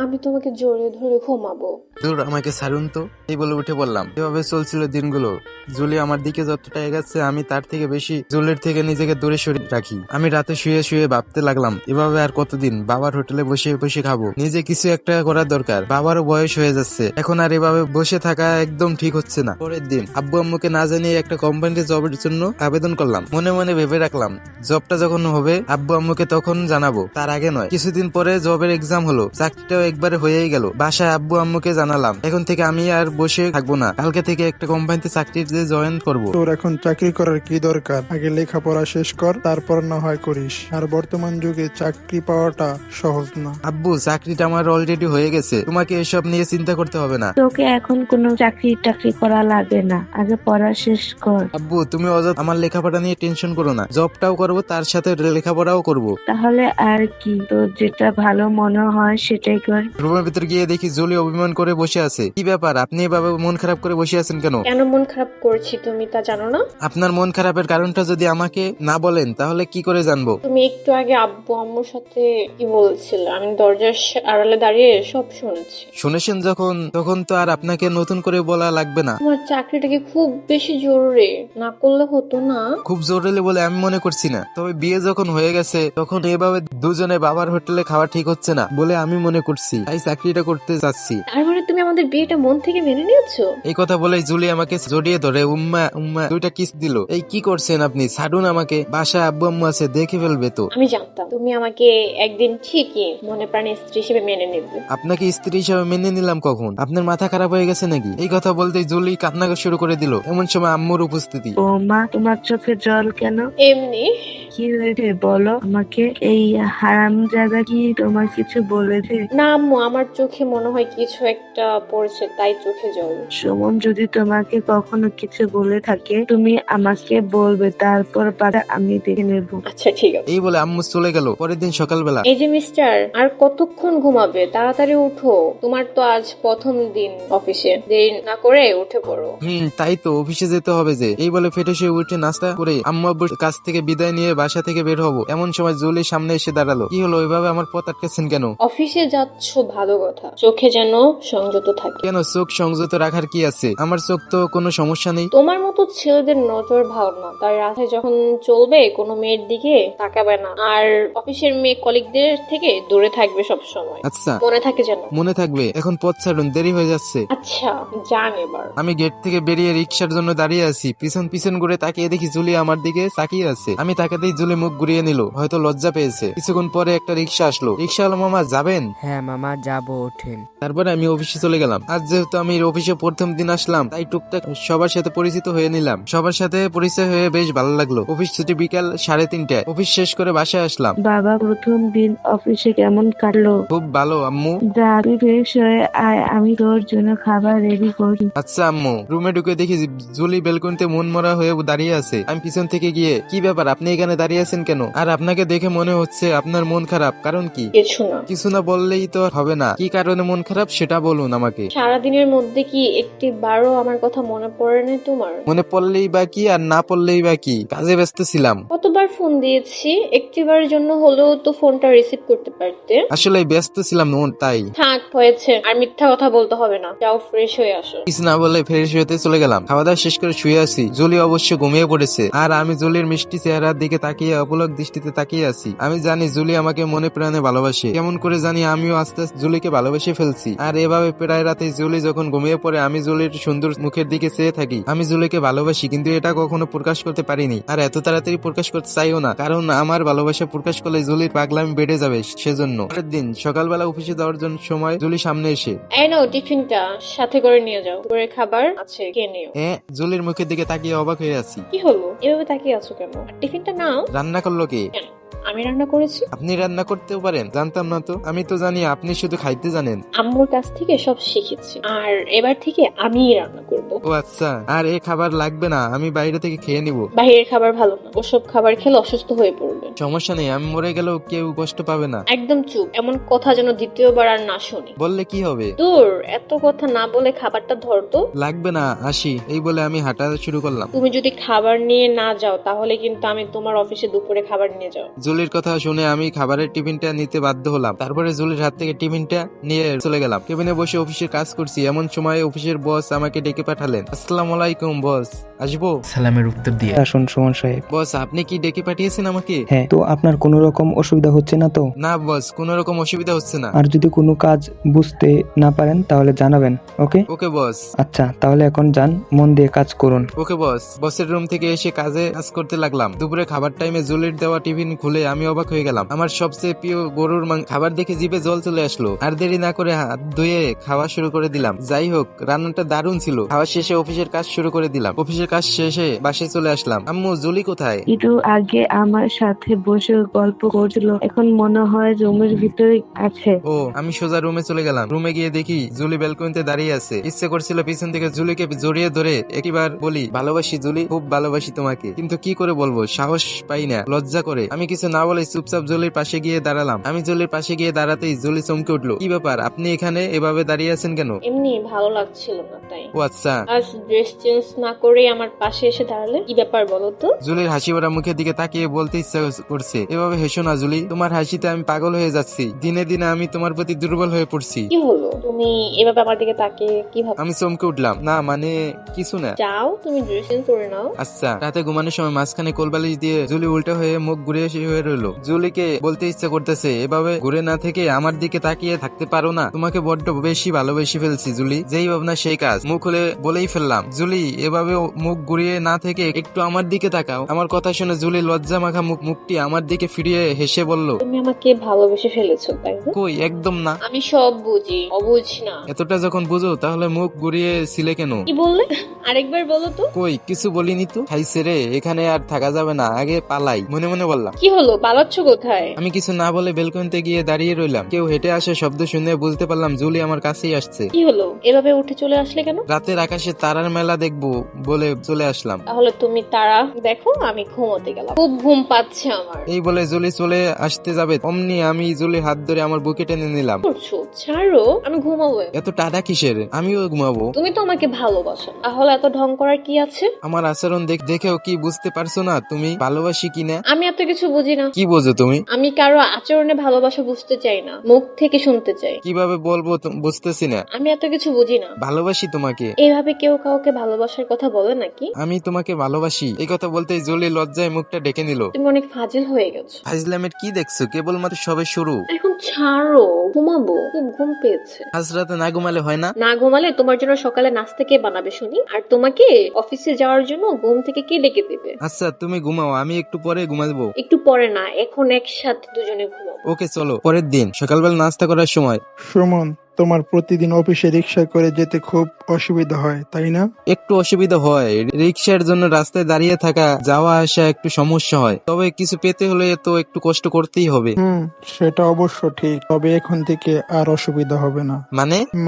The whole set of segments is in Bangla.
আমি তোমাকে জড়িয়ে ধরে ঘুমাবো। দূর, আমাকে ছাড়ুন তো, এই বলে উঠে পড়লাম। এভাবে চলছিল দিনগুলো। জুলি আমার দিকে যতটা এগাচ্ছে আমি তার থেকে বেশি জুলির থেকে নিজেকে দূরে সরিয়ে রাখি। আমি রাতে শুয়ে শুয়ে ভাবতে লাগলাম, এভাবে আর কতদিন বাবার হোটেলে বসে বসে খাবো? নিজে কিছু একটা করার দরকার। বাবারও বয়স হয়ে যাচ্ছে, এখন আর এভাবে বসে থাকা একদম ঠিক হচ্ছে না। পরের দিন আব্বু আম্মুকে না জানিয়ে একটা কোম্পানিতে জবের জন্য আবেদন করলাম। মনে মনে ভেবে রাখলাম, জবটা যখন হবে আব্বু আম্মুকে তখন জানাবো, তার আগে নয়। কিছুদিন পরে জবের এক্সাম হলো, চাকরিটাও একবারে হয়েই গেল। বাসায় আব্বু আম্মুকে জানালাম, এখন থেকে আমি আর বসে থাকবো না, কালকে থেকে একটা কোম্পানিতে চাকরিতে জয়েন করবো। তোর এখন চাকরি করার কি দরকার? আগে লেখাপড়া শেষ কর, তারপর না হয় করিস। আর বর্তমান যুগে চাকরি পাওয়াটা সহজ না। আব্বু, চাকরিটা আমার অলরেডি হয়ে গেছে, তোমাকে এসব নিয়ে চিন্তা করতে হবে না। তোকে এখন কোনো চাকরি টাকরি করা লাগে না, আগে পড়া শেষ কর। আব্বু, তুমি অযথা আমার লেখাপড়া নিয়ে টেনশন করো না, জবটাও করবো তার সাথে লেখাপড়াও করবো। তাহলে আর কি, তোর যেটা ভালো মনে হয় সেটাই কর। রুমের ভিতর গিয়ে দেখি জুলি অভিমান করে বসে আছে। কি ব্যাপার, আপনি এভাবে মন খারাপ করে বসে আছেন কেন? কেন মন খারাপ করছি তুমি তা জানো না? আপনার মন খারাপের কারণটা যদি আমাকে না বলেন তাহলে কি করে জানবো? তুমি একটু আগে আব্বু আম্মুর সাথে কি বলছিলে, আমি দরজার আড়ালে দাঁড়িয়ে সব শুনেছি। শুনেছেন যখন, তখন তো আর আপনাকে নতুন করে বলা লাগবে না। তোমার চাকরিটা কি খুব বেশি জরুরি? না করলে হতো না? খুব জরুরি বলে আমি মনে করছি না, তবে বিয়ে যখন হয়ে গেছে তখন এভাবে দুজনে বাবার হোটেলে খাওয়া ঠিক হচ্ছে না বলে আমি মনে করছি, তাই চাকরিটা করতে যাচ্ছি। তার মানে তুমি আমাদের বিয়েটা মন থেকে মেনে নিয়েছো? এই কথা বলেই জুলি আমাকে জড়িয়ে ধরে উম্মা উম্মা দুইটা কিস দিল। এই কি করছেন আপনি? ছাড়ুন আমাকে, বাসায় আব্বু আম্মু আছে, দেখে ফেলবে তো। আমি জানতাম তুমি আমাকে একদিন ঠিকই মনে প্রাণে স্ত্রী হিসেবে মেনে নেবে। আপনাকে স্ত্রী হিসাবে মেনে নিলাম কখন? আপনার মাথা খারাপ হয়ে গেছে নাকি? এই কথা বলতেই জুলি কান্না শুরু করে দিল। এমন সময় আম্মুর উপস্থিতি। ও মা, তোমার চোখে জল কেন? এমনি। কি হয়েছে বলো আমাকে। এই হারামজাদা কি তোমার কিছু বলেছে? না আম্মু, আমার চোখে মনে হয় কিছু একটা পড়েছে, তাই চোখে জল। সুমন যদি তোমাকে কখনো কিছু বলে থাকে তুমি আমাকে বলবে, তারপর বাকিটা আমি দেখে নেব। আচ্ছা ঠিক আছে। এই বলে আম্মু চলে গেল। পরের দিন সকালবেলা। এই যে মিস্টার, আর কতক্ষণ ঘুমাবে? তাড়াতাড়ি উঠো, তোমার তো আজ প্রথম দিন অফিসে, দেরি না করে উঠে পড়ো। তাই তো, অফিসে যেতে হবে যে। এই বলে ফেটে শুয়ে উঠে নাস্তা করে আম্মু আব্বুর কাছ থেকে বিদায় নিয়ে বাসা থেকে বের হবো, এমন সময় জুলি সামনে এসে দাঁড়ালো। কি হলো, ওইভাবে আমার পথ আটকেছেন কেন? অফিসে যাচ্ছ ভালো কথা, চোখে যেন সংযত থাকে। কেন, চোখ সংযত রাখার কি আছে? আমার চোখ তো কোনো সমস্যা নেই। তোমার মতো ছেলেদের নজর ভালো না, তাই রাস্তায় যখন চলবে কোনো মেয়ের দিকে তাকাবে না, আর অফিসের মেয়ে কলিগদের থেকে দূরে থাকবে সব সময়। আচ্ছা, মনে থাকে যেন। মনে থাকবে। এখন পথ ছাড়ুন, দেরি হয়ে যাচ্ছে। আচ্ছা যান এবার। আমি গেট থেকে বেরিয়ে রিক্সার জন্য দাঁড়িয়ে আছি। পিছন পিছন ঘুরে তাকিয়ে দেখি জুলি আমার দিকে তাকিয়ে আছে। আমি তাকাতেই জুলি মুখ ঘুরিয়ে নিল, হয়তো লজ্জা পেয়েছে। কিছুক্ষণ পরে একটা রিক্সা আসলো। রিক্সাওয়ালা মামা যাবেন? হ্যাঁ মামা, যাবো, ওঠেন। তারপরে আমি অফিসে চলে গেলাম। আজ যেহেতু আমি অফিসে প্রথম দিন আসলাম, তাই টুকটাক সবার সাথে পরিচিত হয়ে নিলাম। সবার সাথে পরিচয় হয়ে বেশ ভালো লাগলো। অফিস ছুটি বিকাল 3:30টায়। অফিস শেষ করে বাসায় আসলাম। বাবা, প্রথম দিন অফিসে কেমন কাটলো? খুব ভালো আম্মু। যা, তুই ফ্রেশ হয়ে আয়, আমি তোর জন্য খাবার রেডি করি। আচ্ছা আম্মু। রুমে ঢুকে দেখি জুলি বেলকনিতে মন মরা হয়ে দাঁড়িয়ে আছে। আমি পিছন থেকে গিয়ে, কি ব্যাপার, আপনি এখানে দাঁড়িয়ে আছেন কেন? আর আপনাকে দেখে মনে হচ্ছে আপনার মন খারাপ, কারণ কি? কিছু না। কিছু না বললেই তো হবে না, কি কারণে মন খারাপ সেটা বলুন আমাকে। সারাদিনের মধ্যে কি একটি বারও আমার কথা মনে পড়ে না তোমার? মনে পড়লেই বা কি, আর না পড়লেই বা কি, কাজে ব্যস্ত ছিলাম। কতবার ফোন দিয়েছি, একটিবারের জন্য হলেও তো ফোনটা রিসিভ করতে পারতে। আসলে ব্যস্ত ছিলাম তাই। থাক, হয়েছে, আর মিথ্যা কথা বলতে হবে না, যাও ফ্রেশ হয়ে আসো। কিছু না বলে ফ্রেশ হতে চলে গেলাম। খাওয়া দাওয়া শেষ করে শুয়ে আছি। জুলি অবশ্য ঘুমিয়ে পড়েছে, আর আমি জুলির মিষ্টি চেহারার দিকে তাকিয়ে অপলক দৃষ্টিতে তাকিয়ে আছি। আমি জানি জুলি আমাকে মনে প্রাণে ভালোবাসে। কেমন করে জানি আমিও আস্তে আস্তে জুলিকে ভালোবেসে ফেলছি। আর এভাবে প্রায় রাতে জুলি যখন ঘুমিয়ে পড়ে আমি জুলির সুন্দর মুখের দিকে চেয়ে থাকি। আমি জুলিকে ভালোবাসি, কিন্তু এটা কখনো প্রকাশ করতে পারিনি, আর এত তাড়াতাড়ি প্রকাশ করতে চাইও না, কারণ আমার ভালোবাসা প্রকাশ করলে জুলির পাগলামি বেড়ে যাবে, সেজন্য। পরের দিন সকালবেলা অফিসে যাওয়ার জন্য সময় জুলি সামনে এসে, এই নাও টিফিনটা, সাথে করে নিয়ে যাও, করে খাবার আছে খেয়ে নিও। জুলির মুখের দিকে তাকিয়ে অবাক হয়ে আছি। কি হলো, এভাবে তাকিয়ে আছো কেন? আর টিফিনটা নাও। রান্না করলো কে? কেন, আমি রান্না করেছি। আপনি রান্না করতেও পারেন? জানতাম না তো। আমি তো জানি আপনি শুধু খাইতে জানেন। আম্মুর কাছ থেকে সব শিখেছি, আর এবার থেকে আমিই রান্না করব। ও আচ্ছা, আর এ খাবার লাগবে না, আমি বাইরে থেকে খেয়ে নিব। বাইরের খাবার ভালো না, ওসব খাবার খেলে অসুস্থ হয়ে পড়বে। সমস্যা নেই, আমি মরে গেলেও কেউ কষ্ট পাবে না। একদম চুপ, এমন কথা যেন দ্বিতীয়বার আর না শুনি। বললে কি হবে? দূর, এত কথা না বলে খাবারটা ধর তো। লাগবে না, আসি। এই বলে আমি হাঁটা শুরু করলাম। তুমি যদি খাবার নিয়ে না যাও তাহলে কিন্তু আমি তোমার অফিসে দুপুরে খাবার নিয়ে যাও। জুলির কথা শুনে আমি খাবারের টিফিনটা নিতে বাধ্য হলাম। তারপরে জুলির হাত থেকে টিফিনটা নিয়ে চলে গেলাম। কেবিনে বসে অফিসের কাজ করছি, এমন সময় অফিসের বস আমাকে ডেকে পাঠালেন। আসসালামু আলাইকুম বস, আসবো? সালামের উত্তর দিয়ে আসুন সুমন সাহেব। বস, আপনি কি ডেকে পাঠিয়েছেন আমাকে? হ্যাঁ, তো আপনার কোনো রকম অসুবিধা হচ্ছে না তো? না বস, কোনো রকম অসুবিধা হচ্ছে না। আর যদি কোনো কাজ বুঝতে না পারেন তাহলে জানাবেন। ওকে ওকে বস। আচ্ছা, তাহলে এখন যান, মন দিয়ে কাজ করুন। ওকে বস। বসের রুম থেকে এসে কাজ করতে লাগলাম। দুপুরে খাবার টাইমে জুলির দেওয়া টিফিন খুলে আমি অবাক হয়ে গেলাম। আমার সবচেয়ে প্রিয় গরুর খাবার দেখে জিভে জল চলে আসলো। আর দেরি না করে হাত ধুয়ে খাওয়া শুরু করে দিলাম। যাই হোক, রান্নাটা দারুণ ছিল। খাওয়া শেষে অফিসের কাজ শুরু করে দিলাম। অফিসের কাজ শেষে বাসায় চলে আসলাম। আম্মু, জুলি কোথায়? একটু আগে আমার সাথে বসে গল্প করছিল, এখন মনে হয় রুমের ভিতরে আছে। ও, আমি সোজা রুমে চলে গেলাম। রুমে গিয়ে দেখি জুলি ব্যালকনিতে দাঁড়িয়ে আছে। ইচ্ছে করছিল পিছন থেকে জুলিকে জড়িয়ে ধরে একবার বলি, ভালোবাসি জুলি, খুব ভালোবাসি তোমাকে, কিন্তু কি করে বলবো, সাহস পাই না, লজ্জা করে। আমি কিছু না বলে চুপচাপ জুলির পাশে গিয়ে দাঁড়ালাম। আমি জুলির পাশে গিয়ে দাঁড়াতেই জুলি চমকে উঠলো। কি ব্যাপার, আপনি এখানে এভাবে দাঁড়িয়ে আছেন কেন? এমনি ভালো লাগছিল না তাই। ও আচ্ছা। আজ ড্রেস চেঞ্জ না করে আমার পাশে এসে দাঁড়ালে, কি ব্যাপার বলো তো? জুলির হাসি ভরা মুখের দিকে তাকিয়ে বলতে ইচ্ছা করছে, এভাবে হেসো না জুলি, তোমার হাসিতে আমি পাগল হয়ে যাচ্ছি। দিনে দিনে আমি তোমার প্রতি দুর্বল হয়ে পড়ছি। কি হলো, তুমি এভাবে আমার দিকে তাকিয়ে কি ভাবছো? আমি চমকে উঠলাম। না মানে কিছু না। যাও, তুমি ড্রেস চেঞ্জ করে নাও। আচ্ছা। রাতে ঘুমানোর সময় মাঝখানে কোলবালিশ দিয়ে জুলি উল্টা হয়ে মুখ ঘুরে হয়ে রইলো। জুলিকে বলতে ইচ্ছা করতেছে, এভাবে ঘুরে না থেকে আমার দিকে তাকিয়ে থাকতে পারো না? তোমাকে বড্ড বেশি ভালোবেসে ফেলছি জুলি। যেই ভাবনা সেই কাজ, মুখ খুলে বলেই ফেললাম। জুলি, এভাবে মুখ ঘুরিয়ে না থেকে একটু আমার দিকে তাকাও। আমার কথা শুনে জুলি লজ্জা মাখা মুখটি আমার দিকে ফিরিয়ে হেসে বলল, তুমি আমাকে ভালোবেসে ফেলেছো তাই না? কই, একদম না। আমি সব বুঝি, অবুঝ না। এতটা যখন বুঝো তাহলে মুখ ঘুরিয়ে ছিলে কেন? কি বললে, আরেকবার বলো তো। কই, কিছু বলিনি তো। খাইছে রে, এখানে আর থাকা যাবে না, আগে পালাই, মনে মনে বললাম। কি হলো, পালাচ্ছ কোথায়? আমি কিছু না বলে বেলকনিতে গিয়ে দাঁড়িয়ে রইলাম। কেউ হেঁটে আসে শব্দ শুনে বুঝতে পারলাম জুলি আমার কাছেই আসছে। কি হলো, এভাবে উঠে চলে আসলে কেন? রাতের আকাশে তারার মেলা দেখবো বলে চলে আসলাম। তাহলে তুমি তারা দেখো, আমি ঘুমোতে গেলাম, খুব ঘুম পাচ্ছে আমার। এই বলে জুলি চলে আসতে যাবে, অমনি আমি জুলি হাত ধরে আমার বুকে টেনে নিলাম। করছো, ছাড়ো, আমি ঘুমাবো। এত টাটা কিসের, আমিও ঘুমাবো। তুমি তো আমাকে ভালোবাসো, তাহলে এত ঢং করার কি আছে? আমার আচরণ দেখেও কি বুঝতে পারছো না তুমি ভালোবাসি কিনা? আমি এত কিছু বুঝি না। কি বোঝো তুমি? আমি কারো আচরণে ভালোবাসা বুঝতে চাই না, মুখ থেকে শুনতে চাই। কিভাবে বলবো বুঝতেছি না। আমি এত কিছু বুঝি না। ভালোবাসি তোমাকে। এইভাবে কেউ কাউকে ভালোবাসার কথা বলে নাকি? আমি তোমাকে ভালোবাসি, এই কথা বলতেই জুলি লজ্জায় মুখটা ডেকে নিল। তুমি অনেক ফাজিল হয়ে গেছো। ফাজলামের কি দেখছো, কেবলমাত্র সবে শুরু। এখন ছাড়ো, ঘুমাবো, খুব ঘুম পেয়েছে। আজ রাতে না ঘুমালে হয় না? না ঘুমালে তোমার জন্য সকালে নাস্তা কে বানাবে শুনি? আর তোমাকে অফিসে যাওয়ার জন্য ঘুম থেকে কে ডেকে দেবে? আচ্ছা, তুমি ঘুমাও, আমি একটু পরে ঘুমাবো। একটু পরে না, এখন একসাথে দুজনে ঘুমাবো। ওকে চলো। পরের দিন সকালবেলা নাস্তা করার সময়, সুমন, তোমার প্রতিদিন অফিসে রিক্সা করে যেতে খুব অসুবিধা হয় তাই না? একটু অসুবিধা হয়, রিক্সার জন্য রাস্তায় দাঁড়িয়ে থাকা যাওয়া আসা একটু সমস্যা হয়, তবে কিছু পেতে হলে তো একটু কষ্ট করতেই হবে। সেটা অবশ্য ঠিক, তবে এখন থেকে আর অসুবিধা হবে না।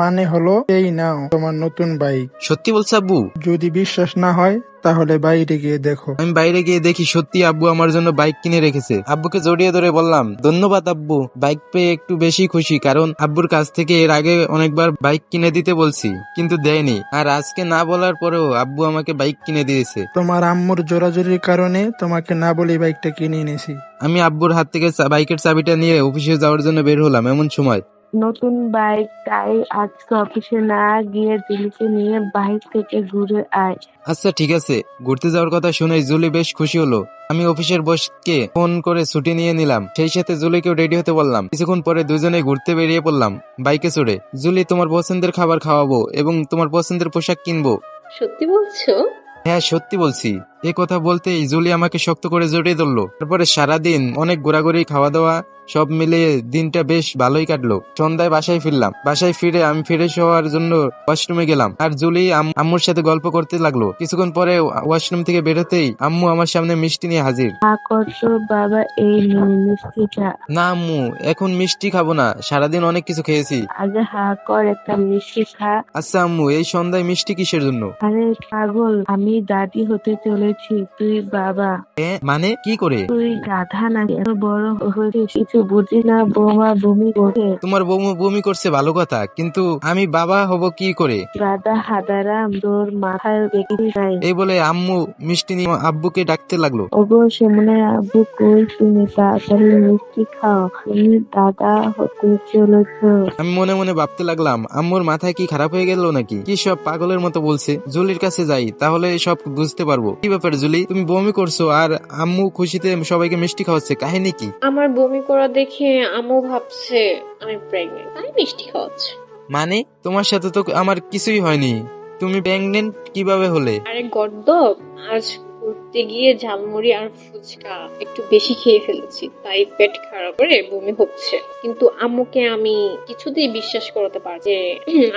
মানে হলো, এই নাও তোমার নতুন বাইক। সত্যি বলছো আব্বু? যদি বিশ্বাস না হয় তাহলে বাইরে গিয়ে দেখো। আমি বাইরে গিয়ে দেখি সত্যি আব্বু আমার জন্য বাইক কিনে রেখেছে। আব্বুকে জড়িয়ে ধরে বললাম, ধন্যবাদ আব্বু। বাইক পেয়ে একটু বেশি খুশি, কারণ আব্বুর কাছ থেকে এর আগে অনেকবার বাইক কিনে দিতে বলছি কিন্তু দেয়নি, আর আজকে না বলার পরেও আব্বু আমাকে বাইক কিনে দিয়েছে। তোমার আম্মুর জোরাজোরির কারণে তোমাকে না বলে বাইকটা কিনে এনেছি। আমি আব্বুর হাত থেকে বাইকের চাবিটা নিয়ে অফিসে যাওয়ার জন্য বের হলাম। এমন সময় নতুন বাইক, তাই আজকে অফিসে না গিয়ে দিল্লিকে নিয়ে বাইক থেকে ঘুরে আয়। আচ্ছা ঠিক আছে। ঘুরতে যাওয়ার কথা শুনে জুলি বেশ খুশি হলো। আমি অফিসের বসকে ফোন করে ছুটি নিয়ে নিলাম, সেই সাথে জুলিকেও রেডি হতে বললাম। কিছুক্ষণ পরে দুজনে ঘুরতে বেরিয়ে পড়লাম বাইকে চড়ে। জুলি, তোমার পছন্দের খাবার খাওয়াবো এবং তোমার পছন্দের পোশাক কিনবো। সত্যি বলছো? হ্যাঁ, সত্যি বলছি। এই কথা বলতেই জুলি আমাকে শক্ত করে জড়িয়ে ধরলো। তারপরে সারাদিন অনেক ঘোরাঘুরি, খাওয়া দাওয়া সব মিলিয়ে দিনটা বেশ ভালোই কাটলো। সন্ধ্যায় বাসায় ফিরলাম। বাসায় ফিরে আমি ফ্রেশ হওয়ার জন্য ওয়াশরুমে গেলাম, আর জুলি আম্মুর সাথে গল্প করতে লাগলো। কিছুক্ষণ পরে ওয়াশরুম থেকে বেরোতেই আম্মু আমার সামনে মিষ্টি নিয়ে হাজির। করছো বাবা, এই মিষ্টি খা। না আম্মু, এখন মিষ্টি খাবো না, সারাদিন অনেক কিছু খেয়েছি। আগে কর, একটা মিষ্টি খা। আচ্ছা আম্মু, এই সন্ধ্যায় মিষ্টি কিসের জন্য? আরে পাগল, আমি দাদি হতে চলেছি। হয়েছি তুই বাবা। মানে কি করে? তুই গাধা নাকি? এত বড় হয়েছিস কিছু বুঝি না, বৌমা বমি করে। তোমার বউ বমি করছে ভালো কথা, কিন্তু আমি বাবা হব কি করে? গাধা হাদারাম, তোর মাথায় দেখি নাই। এই বলে আম্মু মিষ্টি নিয়ে আব্বুকে ডাকতে লাগলো। ওগো সুমনের আব্বু কই, তুমি তাড়াতাড়ি মিষ্টি খাও, তুমি দাদা হতে চলেছ। আমি মনে মনে ভাবতে লাগলাম, আম্মুর মাথায় কি খারাপ হয়ে গেল নাকি? কি সব পাগলের মতো বলছে। জুলির কাছে যাই, তাহলে সব বুঝতে পারবো। কি ব্যাপার জুলি, তুমি বমি করছো আর আম্মু খুশিতে সবাইকে মিষ্টি খাওয়াচ্ছে, কাহিনী কি? আমার বমি করা দেখে আম্মু ভাবছে আমি প্রেগনেন্ট, তাই মিষ্টি খাওয়াচ্ছে। মানে তোমার সাথে তো আমার কিছুই হয়নি, তুমি প্রেগনেন্ট কিভাবে হলে? আরে গর্দব, আজ ঘুরতে গিয়ে ঝালমুড়ি আর ফুচকা একটু বেশি খেয়ে ফেলেছি, তাই পেট খারাপ করে বমি হচ্ছে। কিন্তু আম্মুকে আমি কিছুতেই বিশ্বাস করতে পারি যে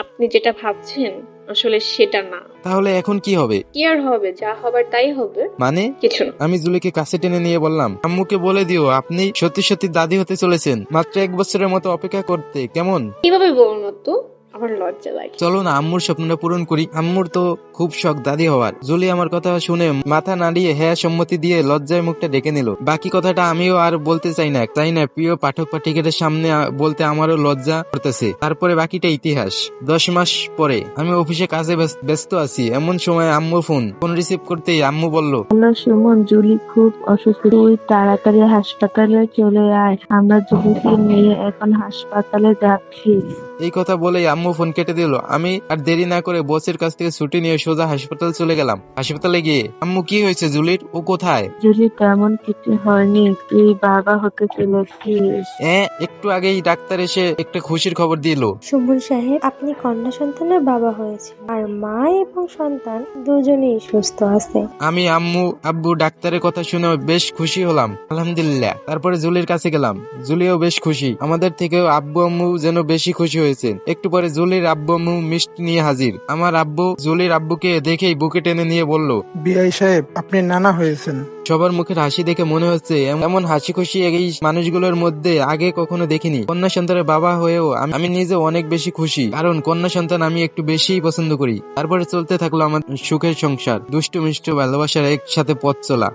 আপনি যেটা ভাবছেন আসলে সেটা না। তাহলে এখন কি হবে? কি আর হবে, যা হবার তাই হবে। মানে? কিছু না। আমি জুলিকে কাছে টেনে নিয়ে বললাম, আম্মুকে বলে দিও আপনি সত্যি সত্যি দাদি হতে চলেছেন। মাত্র 1 বছরের মতো অপেক্ষা করতে কেমন? কিভাবে বলবো তো, আমার লজ্জা লাগে। চলো না আম্মুর স্বপ্নটা পূরণ করি। আম্মুর তো খুব শখ দাদি হওয়ার। জুলি আমার কথা শুনে মাথা নাড়িয়ে হ্যাঁ সম্মতি দিয়ে লজ্জায় মুখটা ডেকে নিল। বাকি কথাটা আমিও আর বলতে চাই না প্রিয় পাঠক পাঠিকের সামনে বলতে আমারও লজ্জা করতেছে। তারপরে বাকিটা ইতিহাস। 10 মাস পরে আমি অফিসে কাজে ব্যস্ত আছি, এমন সময় আম্মুর ফোন রিসিভ করতেই আম্মু বলল, হ্যালো সুমন, জুলি খুব অসুস্থ, তুই তাড়াতাড়ি হাসপাতালে চলে আয়, আমরা জুলিকে নিয়ে এখন হাসপাতালে যাচ্ছি। এই কথা বলেই আম্মু ফোন কেটে দিল। আমি আর দেরি না করে বসের কাছ থেকে ছুটি নিয়ে সোজা হাসপাতাল চলে গেলাম। হাসপাতালে গিয়ে, আম্মু কি হয়েছে জুলির, ও কোথায়? জুলি তেমন কিছু হয়নি, তুই বাবা হতে চলেছিস। একটু আগেই ডাক্তার এসে একটা খুশির খবর দিল। সুমন সাহেব, আপনি কন্যা সন্তানের বাবা হয়েছে আর মা এবং সন্তান দুজনেই সুস্থ আছে। আমি আব্বু ডাক্তারের কথা শুনে বেশ খুশি হলাম, আলহামদুলিল্লাহ। তারপরে জুলির কাছে গেলাম, জুলিও বেশ খুশি। আমাদের থেকেও আব্বু আম্মু যেন বেশি খুশি হয়েছেন। একটু পরে জুলির আব্বু আম্মু মিষ্টি নিয়ে হাজির। আমার আব্বু জুলির আব্বুকে দেখেই বুকে টেনে নিয়ে বলল, বিআই সাহেব, আপনি নানা হয়েছেন। সবার মুখের হাসি দেখে মনে হচ্ছে এমন হাসি খুশি এই মানুষগুলোর মধ্যে আগে কখনো দেখিনি। কন্যা সন্তানের বাবা হয়েও আমি নিজে অনেক বেশি খুশি, কারণ কন্যা সন্তান আমি একটু বেশিই পছন্দ করি। তারপরে চলতে থাকলো আমার সুখের সংসার, দুষ্টু মিষ্টি ভালোবাসার একসাথে পথ চলা।